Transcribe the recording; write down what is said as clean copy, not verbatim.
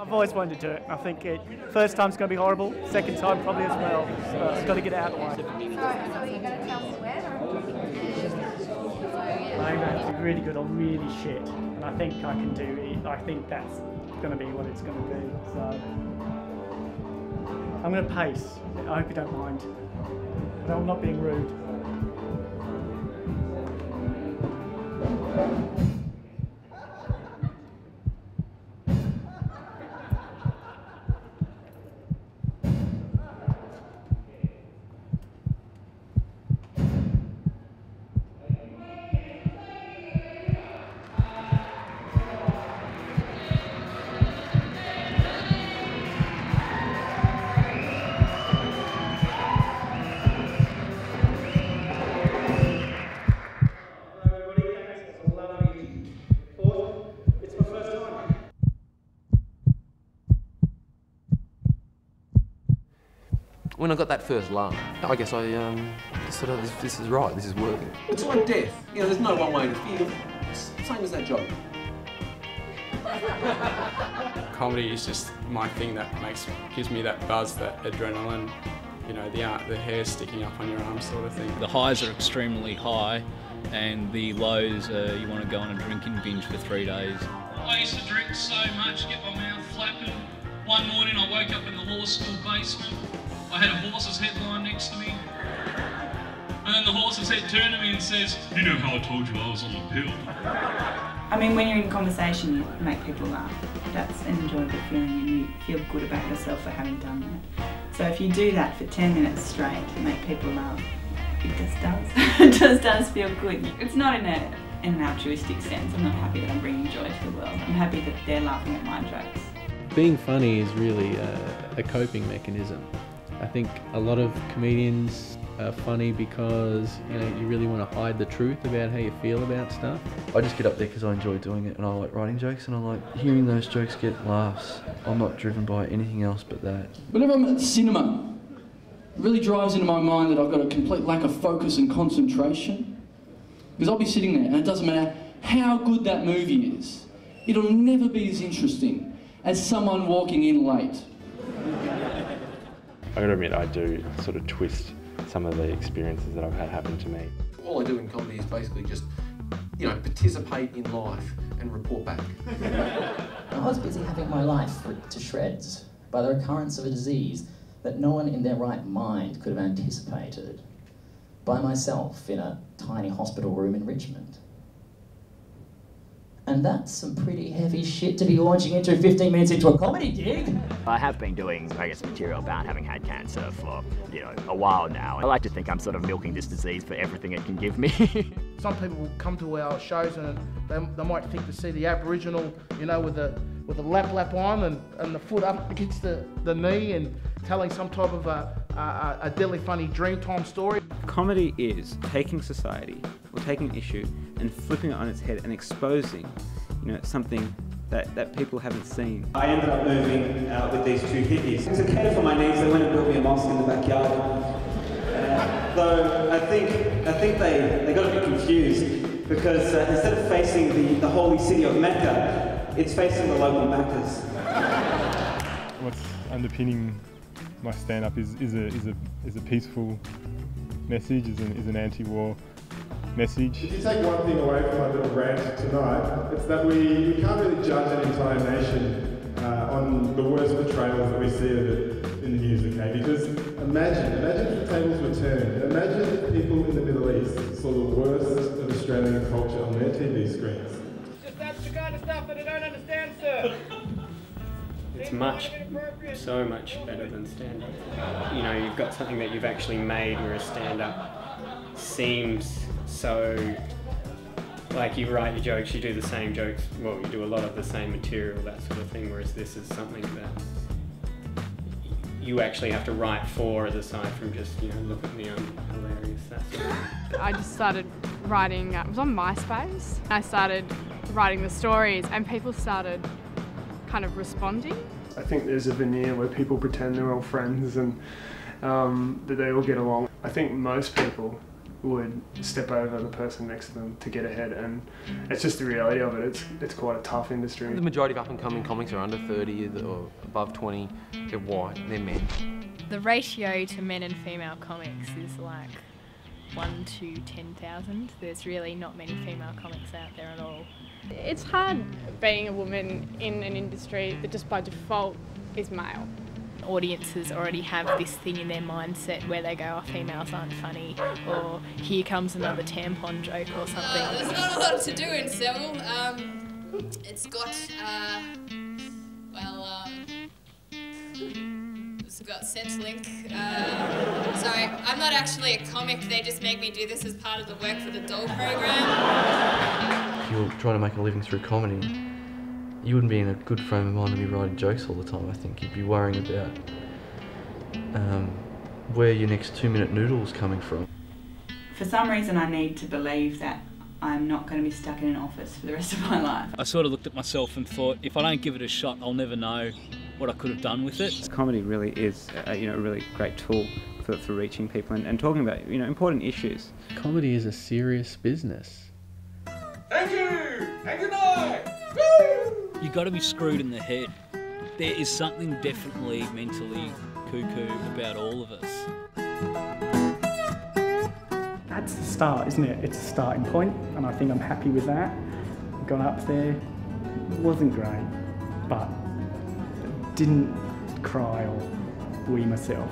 I've always wanted to do it. I think first time's going to be horrible, second time probably as well. So it's got to get out of the way. So are you going to tell me when? I'm going to be really good or really shit, and I think I can do it. I think that's going to be what it's going to be. So I'm going to pace. I hope you don't mind. But I'm not being rude. When I got that first laugh, I guess I sort of, this is right, this is working. It's like death. You know, there's no one way to feel. Same as that joke. Comedy is just my thing that gives me that buzz, that adrenaline. You know, the hair sticking up on your arm sort of thing. The highs are extremely high, and the lows are you want to go on a drinking binge for 3 days. I used to drink so much, get my mouth flapping. One morning I woke up in the law school basement. I had a horse's head lying next to me. And then the horse's head turned to me and says, "You know how I told you I was on the pill?" I mean, when you're in conversation, you make people laugh. That's an enjoyable feeling and you feel good about yourself for having done that. So if you do that for 10 minutes straight to make people laugh, it just does. It just does feel good. It's not in an altruistic sense. I'm not happy that I'm bringing joy to the world. I'm happy that they're laughing at my jokes. Being funny is really a coping mechanism. I think a lot of comedians are funny because you really want to hide the truth about how you feel about stuff. I just get up there because I enjoy doing it and I like writing jokes and I like hearing those jokes get laughs. I'm not driven by anything else but that. Whenever I'm at the cinema, it really drives into my mind that I've got a complete lack of focus and concentration. Because I'll be sitting there and it doesn't matter how good that movie is, it'll never be as interesting as someone walking in late. I gotta admit, I do sort of twist some of the experiences that I've had happen to me. All I do in comedy is basically just, participate in life and report back. I was busy having my life ripped to shreds by the recurrence of a disease that no one in their right mind could have anticipated. By myself in a tiny hospital room in Richmond. And that's some pretty heavy shit to be launching into 15 minutes into a comedy gig. I have been doing, material about having had cancer for, a while now. I like to think I'm sort of milking this disease for everything it can give me. Some people will come to our shows and they might think to see the Aboriginal, with the lap on and the foot up against the knee and telling some type of a deadly funny Dreamtime story. Comedy is taking society or taking an issue and flipping it on its head and exposing, something that people haven't seen. I ended up moving with these two hippies. To cater for my needs, they went and built me a mosque in the backyard. Though I think they got a bit confused because instead of facing the holy city of Mecca, it's facing the local Maccas. What's underpinning my stand-up is a peaceful message, is an anti-war message. If you take one thing away from my little rant tonight, it's that we can't really judge an entire nation on the worst portrayals that we see of it in the news, okay? Because imagine if the tables were turned. Imagine if people in the Middle East saw the worst of Australian culture on their TV screens. That's the kind of stuff that I don't understand, sir. It's so much better than stand-up. You've got something that you've actually made, whereas stand-up seems so, like you write your jokes, you do the same jokes, well, you do a lot of the same material, that sort of thing, whereas this is something that you actually have to write for, aside from just, look at me, I'm hilarious, that sort of thing. I just started writing, it was on MySpace. I started writing the stories and people started kind of responding. I think there's a veneer where people pretend they're all friends and that they all get along. I think most people would step over the person next to them to get ahead, and it's just the reality of it. It's quite a tough industry. The majority of up-and-coming comics are under 30 or above 20. They're white, they're men. The ratio to men and female comics is like 1 to 10,000. There's really not many female comics out there at all. It's hard being a woman in an industry that just by default is male. Audiences already have this thing in their mindset where they go, oh, females aren't funny, or here comes another tampon joke or something. There's not a lot to do in Seville. It's got, it's got Centrelink. Sorry, I'm not actually a comic, they just make me do this as part of the Work for the Doll program. If you're trying to make a living through comedy, you wouldn't be in a good frame of mind to be writing jokes all the time. I think you'd be worrying about where your next 2-minute noodle is coming from. For some reason I need to believe that I'm not going to be stuck in an office for the rest of my life. I sort of looked at myself and thought, if I don't give it a shot, I'll never know what I could have done with it. Comedy really is a really great tool for reaching people and talking about important issues. Comedy is a serious business. Thank you! And good night! You got to be screwed in the head. There is something definitely mentally cuckoo about all of us. That's the start, isn't it? It's a starting point, and I think I'm happy with that. Got up there, wasn't great, but didn't cry or wee myself.